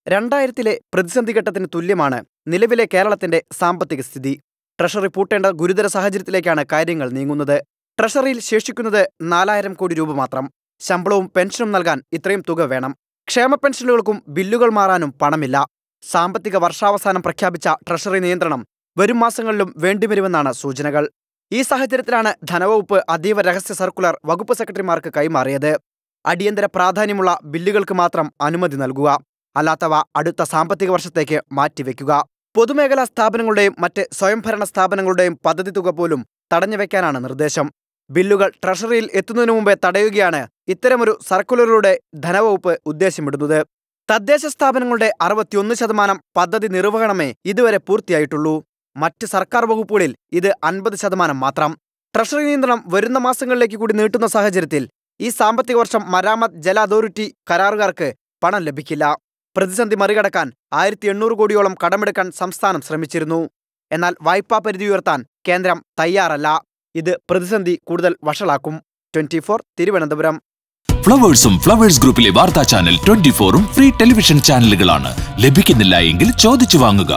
2000-ലെ പ്രതിസന്ധി ഘട്ടത്തിന് തുല്യമാണ് നിലവിലെ കേരളത്തിന്റെ സാമ്പത്തിക സ്ഥിതി. ട്രഷറി പൂട്ടേണ്ട ഗുരുതര സാഹചര്യത്തിലേക്കാണ് കാര്യങ്ങൾ നീങ്ങുന്നത്. ട്രഷറിയിൽ ശേഷിക്കുന്നത് 4000 കോടി രൂപ മാത്രം. ശമ്പളവും പെൻഷനും നൽകാൻ ഇത്രയും തുക വേണം. ക്ഷേമ പെൻഷനുകൾക്കും ബില്ലുകൾ മാറാനും പണമില്ല. സാമ്പത്തിക വർഷാവസാനം പ്രഖ്യാപിച്ച ട്രഷറി നിയന്ത്രണം വരും മാസങ്ങളിലും വേണ്ടിവരുമെന്നാണ് സൂചനകൾ. ഈ സാഹചര്യത്തിലാണ് ധനവകുപ്പ് അതീവ രഹസ്യ സർക്കുലർ വകുപ്പ് സെക്രട്ടറിമാർക്ക് കൈമാറിയത്. അടിയന്തര പ്രാധാന്യമുള്ള ബില്ലുകൾക്ക് മാത്രം അനുമതി നൽകുക, അല്ലാത്തവ അടുത്ത സാമ്പത്തിക വർഷത്തേക്ക് മാറ്റിവെക്കുക. പൊതുമേഖലാ സ്ഥാപനങ്ങളുടെയും മറ്റ് സ്വയംഭരണ സ്ഥാപനങ്ങളുടെയും പദ്ധതി തുക പോലും തടഞ്ഞുവെക്കാനാണ് നിർദ്ദേശം. ബില്ലുകൾ ട്രഷറിയിൽ എത്തുന്നതിനു മുമ്പേ തടയുകയാണ് ഇത്തരമൊരു സർക്കുലറിലൂടെ ധനവകുപ്പ് ഉദ്ദേശമിടുന്നത്. തദ്ദേശ സ്ഥാപനങ്ങളുടെ 61% പദ്ധതി നിർവഹണമേ ഇതുവരെ പൂർത്തിയായിട്ടുള്ളൂ. മറ്റ് സർക്കാർ വകുപ്പുകളിൽ ഇത് 50% മാത്രം. ട്രഷറി നിയന്ത്രണം വരുന്ന മാസങ്ങളിലേക്ക് കൂടി നീട്ടുന്ന സാഹചര്യത്തിൽ ഈ സാമ്പത്തിക വർഷം മരാമത്ത് ജല അതോറിറ്റി കരാറുകാർക്ക് പണം ലഭിക്കില്ല. പ്രതിസന്ധി മറികടക്കാൻ 1800 കോടിയോളം കടമെടുക്കാൻ സംസ്ഥാനം ശ്രമിച്ചിരുന്നു. എന്നാൽ വായ്പാ പരിധി ഉയർത്താൻ കേന്ദ്രം തയ്യാറല്ല. ഇത് പ്രതിസന്ധി കൂടുതൽ വഷളാക്കും. 24 തിരുവനന്തപുരം. ഫ്ലവേഴ്സും ഫ്ലവേഴ്സ് ഗ്രൂപ്പിലെ വാർത്താ ചാനൽ 24ഉം ഫ്രീ ടെലിവിഷൻ ചാനലുകളാണ്. ലഭിക്കുന്നില്ല എങ്കിൽ ചോദിച്ചു വാങ്ങുക.